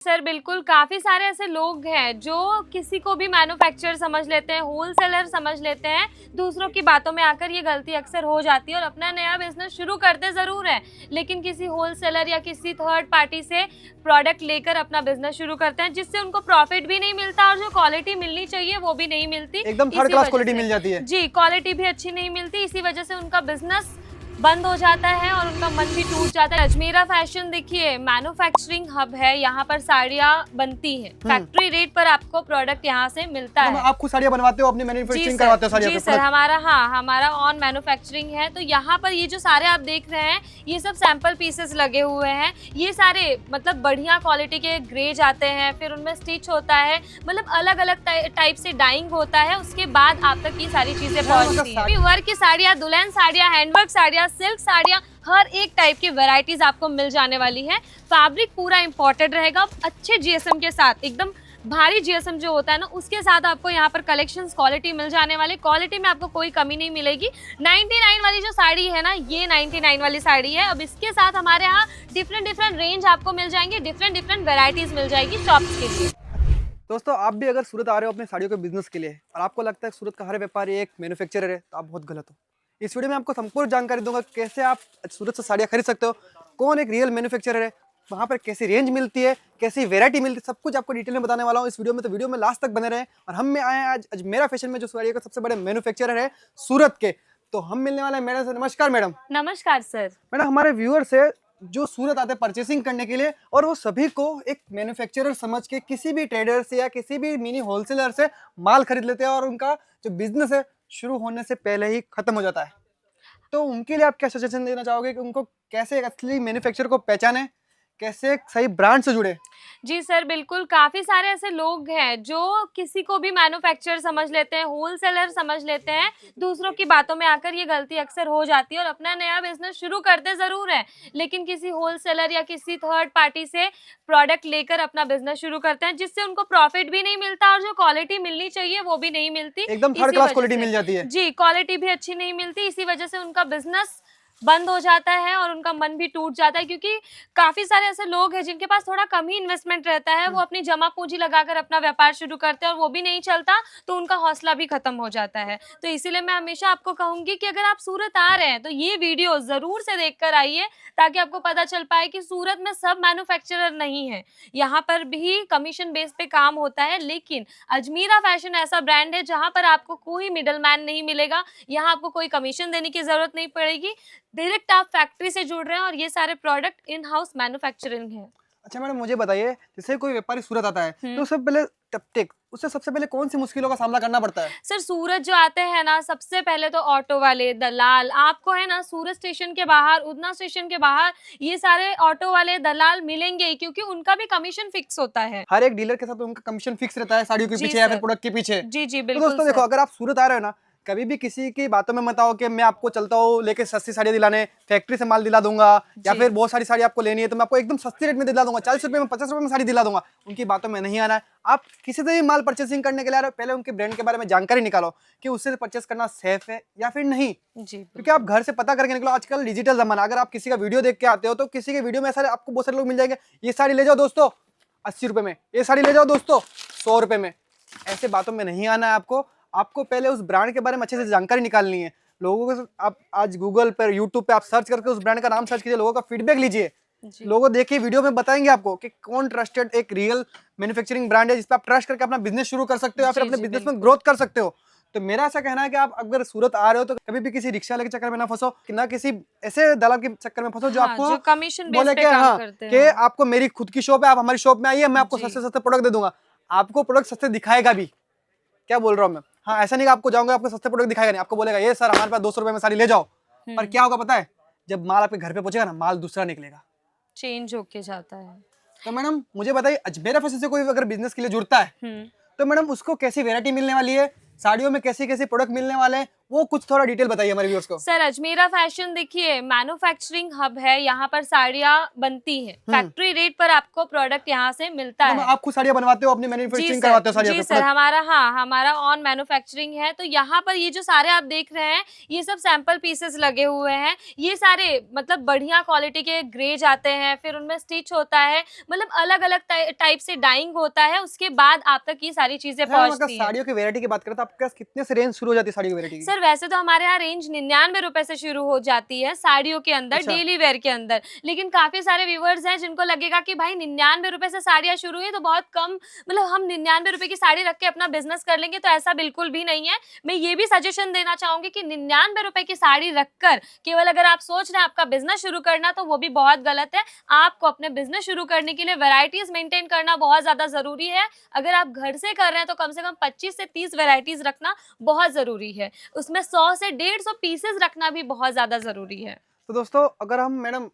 Sir बिल्कुल, काफ़ी सारे ऐसे लोग हैं जो किसी को भी मैन्युफैक्चरर समझ लेते हैं, होलसेलर समझ लेते हैं, दूसरों की बातों में आकर ये गलती अक्सर हो जाती है और अपना नया बिज़नेस शुरू करते ज़रूर हैं, लेकिन किसी होलसेलर या किसी थर्ड पार्टी से प्रोडक्ट लेकर अपना बिज़नेस शुरू करते हैं, जिससे उनको प्रॉफ़िट भी नहीं मिलता और जो क्वालिटी मिलनी चाहिए वो भी नहीं मिलती। एकदम थर्ड इसी क्लास वजह क्वालिटी से मिल जाती है। जी, क्वालिटी भी अच्छी नहीं मिलती, इसी वजह से उनका बिज़नेस बंद हो जाता है और उनका मन भी टूट जाता है। अजमेरा फैशन देखिए मैन्युफैक्चरिंग हब है, यहाँ पर साड़ियाँ बनती हैं, फैक्ट्री रेट पर आपको प्रोडक्ट यहाँ से मिलता है। आप खुद साड़ियाँ बनवाते हो, अपनी मैन्युफैक्चरिंग करवाते हो साड़ियों जी पे सर, हमारा ऑन मैन्युफैक्चरिंग है। तो यहाँ पर ये जो सारे आप देख रहे हैं, ये सब सैंपल पीसेस लगे हुए हैं। ये सारे मतलब बढ़िया क्वालिटी के ग्रेज आते हैं, फिर उनमें स्टिच होता है, मतलब अलग-अलग टाइप से डाइंग होता है, उसके बाद आप तक ये सारी चीजें पहुँचती हैं। वर्क की साड़ियाँ, दुल्हन साड़ियाँ, हैंडवर्क साड़ियाँ, सिल्क साड़ियाँ, हर एक टाइप की वैरायटीज आपको मिल जाने वाली है। फैब्रिक पूरा इंपोर्टेड रहेगा, अच्छे जीएसएम के साथ, एकदम भारी जीएसएम जो होता है ना, उसके साथ आपको यहाँ पर कलेक्शंस क्वालिटी मिल जाने वाली। क्वालिटी में आपको कोई कमी नहीं मिलेगी। 99 वाली जो साड़ी है ना, ये 99 वाली साड़ी है। अब इसके साथ हमारे यहाँ डिफरेंट रेंज आपको मिल जाएंगे, डिफरेंट वैरायटीज मिल जाएगी शॉप्स के लिए। दोस्तों, आप भी अगर सूरत आ रहे हो अपने साड़ियों के बिजनेस के लिए और आपको लगता है सूरत का हर व्यापारी एक मैन्युफैक्चरर है, तो आप बहुत गलत हो। इस वीडियो में आपको संपूर्ण जानकारी दूंगा कैसे आप सूरत से साड़ियाँ खरीद सकते हो, कौन एक रियल मैन्युफैक्चरर है, वहाँ पर कैसी रेंज मिलती है, कैसी वैरायटी मिलती है, सब कुछ आपको डिटेल में बताने वाला हूँ इस वीडियो में। तो वीडियो में लास्ट तक बने रहे। और हम में आए हैं आज अजमेरा फैशन में, जो साड़ियों का सबसे बड़े मैन्युफैक्चरर है सूरत के। तो हम मिलने वाले हैं मैडम से। नमस्कार मैडम। नमस्कार सर। मैडम, हमारे व्यूअर्स है जो सूरत आते हैं परचेसिंग करने के लिए, और वो सभी को एक मैन्युफैक्चरर समझ के किसी भी ट्रेडर से या किसी भी मिनी होलसेलर से माल खरीद लेते हैं और उनका जो बिजनेस है शुरू होने से पहले ही खत्म हो जाता है। तो उनके लिए आप क्या सजेशन देना चाहोगे कि उनको कैसे एक असली मैन्युफैक्चरर को पहचाने, कैसे एक सही ब्रांड से जुड़े? जी सर बिल्कुल, काफ़ी सारे ऐसे लोग हैं जो किसी को भी मैन्युफैक्चरर समझ लेते हैं, होलसेलर समझ लेते हैं, दूसरों की बातों में आकर ये गलती अक्सर हो जाती है और अपना नया बिज़नेस शुरू करते ज़रूर हैं, लेकिन किसी होलसेलर या किसी थर्ड पार्टी से प्रोडक्ट लेकर अपना बिज़नेस शुरू करते हैं, जिससे उनको प्रॉफ़िट भी नहीं मिलता और जो क्वालिटी मिलनी चाहिए वो भी नहीं मिलती। एकदम थर्ड इसी क्लास वजह क्वालिटी से मिल जाती है। जी, क्वालिटी भी अच्छी नहीं मिलती, इसी वजह से उनका बिज़नेस बंद हो जाता है और उनका मन भी टूट जाता है, क्योंकि काफ़ी सारे ऐसे लोग हैं जिनके पास थोड़ा कम ही इन्वेस्टमेंट रहता है, वो अपनी जमा पूंजी लगाकर अपना व्यापार शुरू करते हैं और वो भी नहीं चलता, तो उनका हौसला भी खत्म हो जाता है। तो इसीलिए मैं हमेशा आपको कहूँगी कि अगर आप सूरत आ रहे हैं तो ये वीडियो ज़रूर से देखकर आइए, ताकि आपको पता चल पाए कि सूरत में सब मैन्युफैक्चरर नहीं है, यहाँ पर भी कमीशन बेस पे काम होता है। लेकिन अजमीरा फैशन ऐसा ब्रांड है जहाँ पर आपको कोई मिडल मैन नहीं मिलेगा, यहाँ आपको कोई कमीशन देने की ज़रूरत नहीं पड़ेगी, डायरेक्ट आप फैक्ट्री से जुड़ रहे हैं और ये सारे प्रोडक्ट इन हाउस मैन्युफैक्चरिंग है। अच्छा मैडम, मुझे बताइए, जैसे कोई व्यापारी सूरत आता है तो उससे सबसे पहले कौन सी मुश्किलों का सामना करना पड़ता है? सर सूरत जो आते हैं ना, सबसे पहले तो ऑटो वाले, दलाल, आपको है ना सूरत स्टेशन के बाहर, उधना स्टेशन के बाहर ये सारे ऑटो वाले दलाल मिलेंगे ही, क्योंकि उनका भी कमीशन फिक्स होता है। हर एक डीलर के साथ उनका कमीशन फिक्स रहता है साड़ियों के जी पीछे या फिर सर। प्रोडक्ट के पीछे। जी तो बिल्कुल दोस्तों देखो, सर। अगर आप सूरत आ रहे हो ना, कभी भी किसी की बातों में मत आओ कि मैं आपको चलता हूँ लेके सस्ती साड़ी दिलाने, फैक्ट्री से माल दिला दूंगा, या जी। फिर बहुत सारी साड़ी आपको लेनी है तो मैं आपको एकदम सस्ती रेट में दिला दूंगा, 40 रुपए में 50 रुपए में साड़ी दिला दूंगा। उनकी बातों में नहीं आना है। आप किसी से भी माल परचेसिंग करने के लिए आ रहे हो, पहले उनके ब्रांड के बारे में जानकारी निकालो कि उससे परचेस करना सेफ है या फिर नहीं। जी क्योंकि आप घर से पता करके निकलो। आजकल डिजिटल जमाना, अगर आप किसी का वीडियो देख के आते हो तो किसी के वीडियो में ऐसा आपको बहुत सारे लोग मिल जाएंगे, ये साड़ी ले जाओ दोस्तों 80 रुपए में, ये साड़ी ले जाओ दोस्तों 100 रुपए में। ऐसे बातों में नहीं आना है आपको। आपको पहले उस ब्रांड के बारे में अच्छे से जानकारी निकालनी है। लोगों को आप आज गूगल पर, यूट्यूब पे आप सर्च करके उस ब्रांड का नाम सर्च कीजिए, लोगों का फीडबैक लीजिए। लोगों देखिए वीडियो में बताएंगे आपको कि कौन ट्रस्टेड एक रियल मैन्युफैक्चरिंग ब्रांड है जिस पर आप ट्रस्ट करके अपना बिजनेस शुरू कर सकते हो या फिर अपने बिजनेस में ग्रोथ कर सकते हो। तो मेरा ऐसा कहना है कि आप अगर सूरत आ रहे हो तो कभी भी किसी रिक्शा वाले के चक्कर में ना फंसो, कि ना किसी ऐसे दलाल के चक्कर में फंसो जो आपको जो कमीशन बेस बोले पे कि काम हाँ करते कि हैं। आपको मेरी खुद की शॉप है, आप हमारी शॉप में आइए, मैं आपको सस्ते सस्ते प्रोडक्ट दे दूंगा। आपको प्रोडक्ट सस्ते दिखाएगा भी, क्या बोल रहा हूँ मैं। हाँ, ऐसा नहीं कि आपको जाऊंगा आपको सस्ते प्रोडक्ट दिखाएगा नहीं, आपको बोलेगा ये सर हमारे पास 200 रुपए में साड़ी ले जाओ। पर क्या होगा पता है, जब माल आपके घर पे पहुंचेगा ना, माल दूसरा निकलेगा, चेंज होके जाता है। तो मैडम मुझे बताइए, अजमेरा फैशन से कोई अगर बिजनेस के लिए जुड़ता है तो मैडम उसको कैसी वैरायटी मिलने वाली है, साड़ियों में कैसे कैसे प्रोडक्ट मिलने वाले हैं, वो कुछ थोड़ा डिटेल बताइए हमारे व्यूअर्स को। सर अजमेरा फैशन देखिए मैन्युफैक्चरिंग हब है, यहाँ पर साड़ियाँ बनती हैं, फैक्ट्री रेट पर आपको प्रोडक्ट यहाँ से मिलता है। आप खुद साड़ियाँ बनवाते हो, अपनी मैन्युफैक्चरिंग करवाते हो साड़ियों जी पे? सर, हमारा ऑन मैन्युफैक्चरिंग है। तो यहाँ पर ये जो सारे आप देख रहे हैं ये सब सैंपल पीसेस लगे हुए हैं। ये सारे मतलब बढ़िया क्वालिटी के ग्रेज आते हैं, फिर उनमें स्टिच होता है, मतलब अलग अलग टाइप से डाइंग होता है, उसके बाद आप तक ये सारी चीजें पहुंचती हैं। साड़ियों की वैरायटी की बात करें तो आपके पास कितने से रेंज शुरू हो जाती है साड़ी की वैरायटी? सर वैसे तो हमारे यहाँ रेंज 99 रुपए से शुरू हो जाती है साड़ियों के अंदर, अच्छा। डेली वेयर के अंदर। लेकिन काफी सारे व्यूवर्स हैं जिनको लगेगा कि भाई 99 रुपए से साड़ियाँ शुरू है तो बहुत कम, मतलब हम 99 रुपए की साड़ी रख के अपना बिजनेस कर लेंगे, तो ऐसा बिल्कुल भी नहीं है। मैं ये भी सजेशन देना चाहूंगी कि 99 रुपए की साड़ी रखकर केवल अगर आप सोच रहे हैं आपका बिजनेस शुरू करना, तो वो भी बहुत गलत है। आपको अपने बिजनेस शुरू करने के लिए वैरायटीज मेंटेन करना बहुत ज्यादा जरूरी है। अगर आप घर से कर रहे हैं तो कम से कम 25 से 30 वैरायटीज रखना बहुत जरूरी है, उसमें 100 से 150 पीसेस रखना भी बहुत ज्यादा जरूरी है। तो दोस्तों अगर हम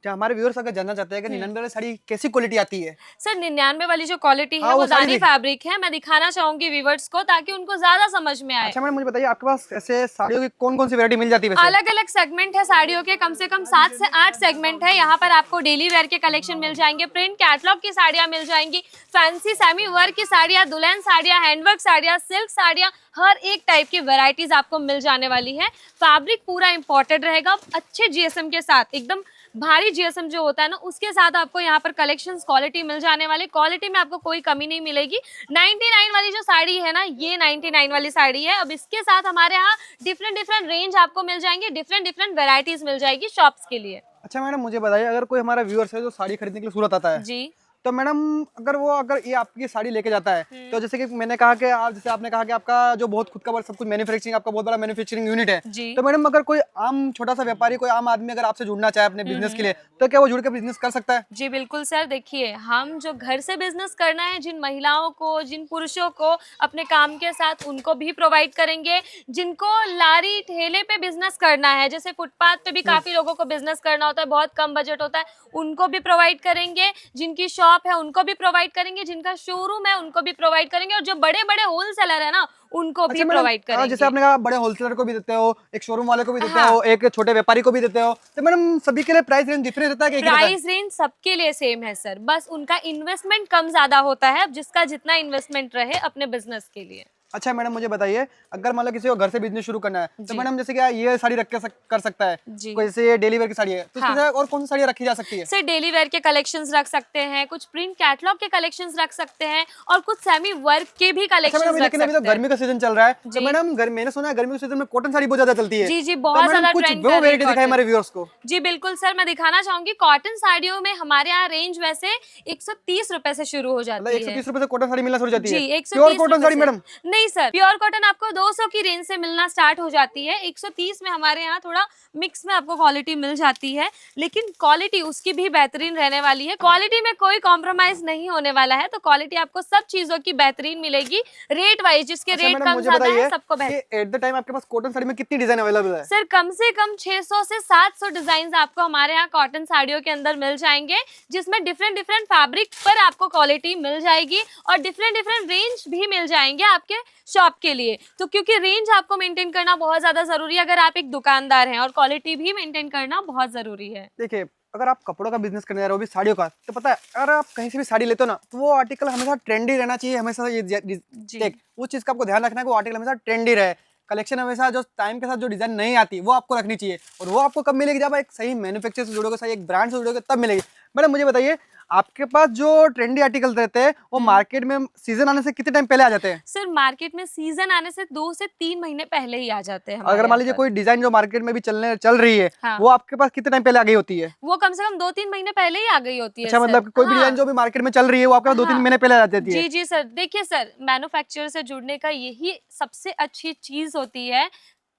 हमारे व्यूअर्स अगर जानना चाहते हैं कि 99 वाली साड़ी कैसी क्वालिटी आती है? सर 99 वाली जो क्वालिटी है हाँ, वो साड़ी दानी फैब्रिक है, मैं दिखाना चाहूंगी व्यूवर्स को ताकि उनको ज्यादा समझ में आए। अच्छा मैडम मुझे बताइए आपके पास ऐसे साड़ियों की कौन कौन सी वैरायटी मिल जाती है वैसे? अलग अलग सेगमेंट है साड़ियों के, कम से कम 7 से 8 सेगमेंट है। यहाँ पर आपको डेली वेयर के कलेक्शन मिल जाएंगे, प्रिंट कैटलॉग की साड़ियाँ मिल जाएंगी, फैंसी सेमी वर्क की साड़ियाँ, दुल्हन साड़ियाँ, हैंडवर्क साड़ियाँ, सिल्क साड़ियाँ, हर एक टाइप की वैरायटीज आपको मिल जाने वाली है। फैब्रिक पूरा इंपोर्टेड रहेगा, अच्छे जीएसएम के साथ, एकदम भारी जीएसएम जो होता है ना उसके साथ आपको यहाँ पर कलेक्शंस क्वालिटी मिल जाने वाली। क्वालिटी में आपको कोई कमी नहीं मिलेगी। 99 वाली जो साड़ी है ना, ये 99 वाली साड़ी है। अब इसके साथ हमारे यहाँ डिफरेंट रेंज आपको मिल जाएंगे, डिफरेंट वैरायटीज मिल जाएगी शॉप्स के लिए। अच्छा मैडम मुझे बताइए अगर कोई हमारा व्यूअर्स है जो साड़ी खरीदने के लिए सूरत आता है जी, तो मैडम अगर ये आपकी साड़ी लेके जाता है तो जैसे कि मैंने कहा कि जैसे आपने कहा कि आपका जो बहुत खुद का सब कुछ मैन्युफैक्चरिंग, आपका बहुत बड़ा मैन्युफैक्चरिंग यूनिट है, जी। तो मैडम अगर कोई आम छोटा सा व्यापारी, कोई आम आदमी अगर आपसे जुड़ना चाहे अपने बिजनेस के लिए तो क्या वो जुड़ के बिजनेस कर सकता है? जी बिल्कुल सर, देखिए हम जो घर से बिजनेस करना है, जिन महिलाओं को, जिन पुरुषों को अपने काम के साथ उनको भी प्रोवाइड करेंगे। जिनको लारी ठेले पे बिजनेस करना है, जैसे फुटपाथ पे भी काफी लोगों को बिजनेस करना होता है, बहुत कम बजट होता है, उनको भी प्रोवाइड करेंगे। जिनकी शॉप है उनको भी प्रोवाइड करेंगे, जिनका शोरूम है उनको भी प्रोवाइड करेंगे, और जो बड़े बड़े होलसेलर है ना उनको भी प्रोवाइड करेंगे। जैसे आपने कहा बड़े होलसेलर को भी देते हो, एक शोरूम वाले को भी देते हो, एक छोटे व्यापारी को भी देते हो, तो मैडम सभी के लिए प्राइस रेंज डिफरेंट रहता है कि एक ही रहता है? प्राइस रेंज सबके लिए सेम है सर, बस उनका इन्वेस्टमेंट कम ज्यादा होता है, अब जिसका जितना इन्वेस्टमेंट रहे अपने बिजनेस के लिए। अच्छा मैडम मुझे बताइए अगर मतलब किसी को घर से बिजनेस शुरू करना है तो जी। मैडम जैसे क्या ये साड़ी रख के कर सकता है? जी। कोई जैसे डेली वेयर की साड़ी है तो हाँ। उसके साथ और कौन सी साड़ियाँ रखी जा सकती है? सर डेली वेयर के कलेक्शंस रख सकते हैं, कुछ प्रिंट कैटलॉग के कलेक्शंस रख सकते हैं, और कुछ सेमी वर्क के भी अच्छा कलेक्शंस मैडम रख लेकिन अभी तो सकते हैं। गर्मी का सीजन चल रहा है तो जी। मैडम मैंने सुना है गर्मी के सीजन में कॉटन साड़ी बहुत ज्यादा चलती है। जी जी, तो बहुत मैडम ज्यादा कुछ ट्रेंड वो कर रही वेरायटी है दिखाई हमारे कॉटन। व्यूअर्स को। जी बिल्कुल सर, मैं दिखाना चाहूंगी कॉटन साड़ियों में हमारे यहाँ रेंज वैसे 130 रुपए से शुरू हो मतलब जाती है। 130 रुपए से कॉटन साड़ी मिलना शुरू हो जाती जी, है? 130 प्योर कॉटन रुपए साड़ी से। मैडम? नहीं सर, प्योर कॉटन आपको 200 की रेंज से मिलना स्टार्ट हो जाती है। 130 में हमारे यहाँ थोड़ा मिक्स में आपको क्वालिटी मिल जाती है, लेकिन क्वालिटी उसकी भी बेहतरीन रहने वाली है। क्वालिटी में कोई कॉम्प्रोमाइज नहीं होने वाला है, तो क्वालिटी आपको सब चीजों की बेहतरीन मिलेगी। रेट वाइज जिसके अच्छा रेट मैडम कम मुझे ज्यादा है बताइए सबको बेहतर। एट द टाइम आपके पास कॉटन साड़ी में कितनी डिजाइन अवेलेबल है? सर कम से कम 600 से 700 डिजाइन आपको हमारे यहाँ कॉटन साड़ियों के अंदर मिल जाएंगे, जिसमें डिफरेंट फैब्रिक पर आपको क्वालिटी मिल जाएगी, और डिफरेंट रेंज भी मिल जाएंगे आपके शॉप के लिए। तो क्योंकि रेंज आपको मेंटेन करना बहुत ज्यादा जरूरी है अगर आप एक दुकानदार हैं, और क्वालिटी भी मेंटेन करना बहुत जरूरी है। देखिए अगर आप कपड़ों का बिजनेस करने जा रहे हो भी साड़ियों का, तो पता है अगर आप कहीं से भी साड़ी लेते हो ना तो वो आर्टिकल हमेशा ट्रेंडी रहना चाहिए। हमेशा ये देख उस चीज का आपको ध्यान रखना है कि वो आर्टिकल हमेशा ट्रेंडी रहे। कलेक्शन हमेशा जो टाइम के साथ जो डिजाइन नहीं आती वो आपको रखनी चाहिए, और वो आपको कब मिलेगी? जब एक सही मैन्युफैक्चर से जुड़ोगे, सही एक ब्रांड से जुड़ोगे तब मिलेगी। मैडम मुझे बताइए आपके पास जो ट्रेंडी आर्टिकल रहते हैं वो मार्केट में सीजन आने से कितने टाइम पहले आ जाते हैं? सर मार्केट में सीजन आने से 2 से 3 महीने पहले ही आ जाते हैं। अगर मान लीजिए कोई डिजाइन जो मार्केट में भी चल रही है हाँ। वो आपके पास कितने टाइम पहले आ गई होती है? वो कम से कम 2-3 महीने पहले ही आ गई होती है। अच्छा मतलब कोई भी डिजाइन जो भी मार्केट में चल रही है वो आपके पास 2-3 महीने पहले आ जाती है? जी जी सर, देखिए सर मैन्युफैक्चरर से जुड़ने का यही सबसे अच्छी चीज होती है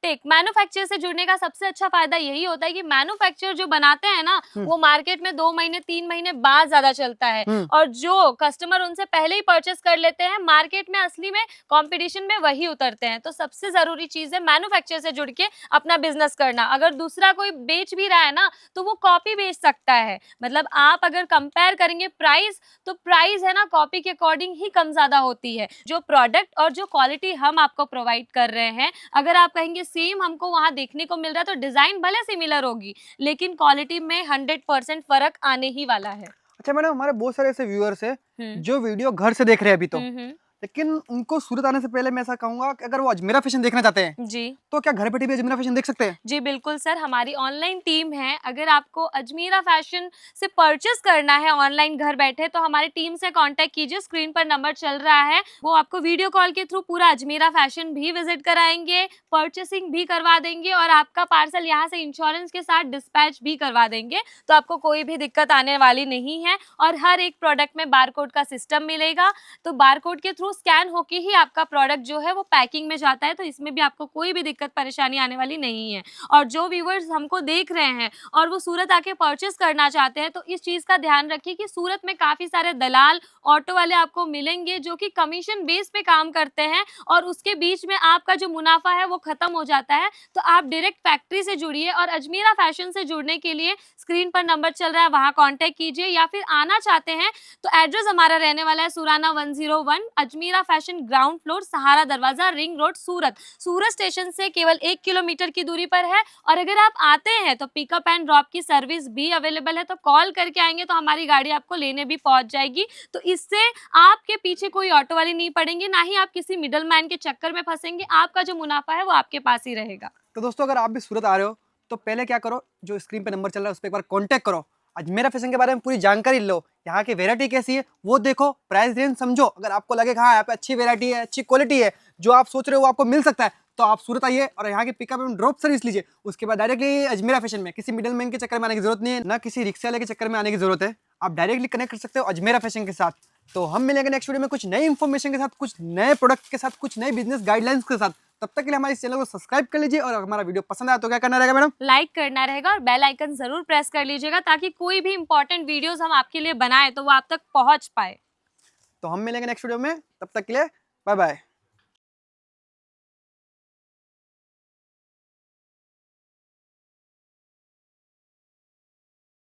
टेक मैन्युफैक्चरर से जुड़ने का सबसे अच्छा फायदा यही होता है कि मैन्युफैक्चरर जो बनाते हैं ना, वो मार्केट में 2 महीने 3 महीने बाद ज्यादा चलता है, और जो कस्टमर उनसे पहले ही परचेस कर लेते हैं, मार्केट में असली में कंपटीशन में वही उतरते हैं। तो सबसे जरूरी चीज है मैन्युफैक्चरर से जुड़ के अपना बिजनेस करना। अगर दूसरा कोई बेच भी रहा है ना, तो वो कॉपी बेच सकता है। मतलब आप अगर कंपेयर करेंगे प्राइस, तो प्राइस है ना कॉपी के अकॉर्डिंग ही कम ज्यादा होती है। जो प्रोडक्ट और जो क्वालिटी हम आपको प्रोवाइड कर रहे हैं, अगर आप कहेंगे सेम हमको वहां देखने को मिल रहा है, तो डिजाइन भले सिमिलर होगी, लेकिन क्वालिटी में 100% फर्क आने ही वाला है। अच्छा मैडम, हमारे बहुत सारे ऐसे व्यूअर्स हैं हम्म जो वीडियो घर से देख रहे हैं अभी तो, हम्म लेकिन उनको सूरत आने से पहले मैं ऐसा कहूंगा कि अगर वो अजमेरा फैशन देखना चाहते हैं जी तो क्या घर बैठे भी अजमेरा फैशन देख सकते हैं? जी बिल्कुल सर, हमारी ऑनलाइन टीम है। अगर आपको अजमीरा फैशन से परचेस करना है ऑनलाइन घर बैठे, तो हमारी टीम से कांटेक्ट कीजिए। स्क्रीन पर नंबर चल रहा है, वो आपको वीडियो कॉल के थ्रू पूरा अजमीरा फैशन भी विजिट कराएंगे, परचेसिंग भी करवा देंगे, और आपका पार्सल यहाँ से इंश्योरेंस के साथ डिस्पैच भी करवा देंगे। तो आपको कोई भी दिक्कत आने वाली नहीं है। और हर एक प्रोडक्ट में बारकोड का सिस्टम मिलेगा, तो बारकोड के थ्रू स्कैन होके ही आपका प्रोडक्ट जो है वो पैकिंग में जाता है। तो इसमें भी आपको कोई भी दिक्कत परेशानी आने वाली नहीं है। और जो व्यूअर्स हमको देख रहे हैं और वो सूरत आके परचेस करना चाहते हैं, तो इस चीज का ध्यान रखिए कि सूरत में काफी सारे दलाल, ऑटो वाले आपको मिलेंगे जो कि कमीशन बेस पे काम करते हैं, और उसके बीच में आपका जो मुनाफा है वो खत्म हो जाता है। तो आप डायरेक्ट फैक्ट्री से जुड़िए, और अजमीरा फैशन से जुड़ने के लिए स्क्रीन पर नंबर चल रहा है, वहां कांटेक्ट कीजिए। या फिर आना चाहते हैं तो एड्रेस हमारा रहने वाला है Surana 101, Ajmera fashion, ground floor, सहारा दरवाजा, रिंग रोड, सूरत। सूरत स्टेशन से केवल 1 किलोमीटर की दूरी पर है। और अगर आप आते हैं तो पिकअप एंड ड्रॉप की सर्विस भी अवेलेबल है, तो कॉल करके आएंगे तो हमारी गाड़ी आपको लेने भी पहुंच जाएगी। तो इससे आपके पीछे कोई ऑटो वाले नहीं पड़ेंगे, ना ही आप किसी मिडल मैन के चक्कर में फंसेंगे। आपका जो मुनाफा है वो आपके पास ही रहेगा। तो दोस्तों, अगर आप भी सूरत आ रहे हो तो पहले क्या करो, जो स्क्रीन पे नंबर चल रहा है उस पर एक बार कांटेक्ट करो, अजमेरा फैशन के बारे में पूरी जानकारी लो, यहाँ की वैरायटी कैसी है वो देखो, प्राइस रेंज समझो। अगर आपको लगे कि हाँ यहाँ पे अच्छी वैरायटी है, अच्छी क्वालिटी है, जो आप सोच रहे हो वो आपको मिल सकता है, तो आप सूरत आइए और यहाँ की पिकअप एंड ड्रॉप सर्विस लीजिए। उसके बाद डायरेक्टली अजमेरा फैशन में किसी मिडल मैन के चक्कर में आने की जरूरत नहीं है, ना किसी रिक्शा वाले के चक्कर में आने की जरूरत है। आप डायरेक्टली कनेक्ट कर सकते हो अजमेरा फैशन के साथ। तो हम मिलेंगे नेक्स्ट वीडियो में कुछ नई इन्फॉर्मेशन के साथ, कुछ नए प्रोडक्ट के साथ, कुछ नए बिजनेस गाइडलाइंस के साथ। तब तक के लिए हमारे इस चैनल को सब्सक्राइब कर लीजिए, और हमारा वीडियो पसंद आया तो क्या करना रहेगा मैडम? लाइक करना रहेगा, और बेल आइकन जरूर प्रेस कर लीजिएगा, ताकि कोई भी इंपॉर्टेंट वीडियोस हम आपके लिए बनाए तो वो आप तक पहुंच पाए। तो हम मिलेंगे नेक्स्ट वीडियो में, तब तक के लिए बाय बाय।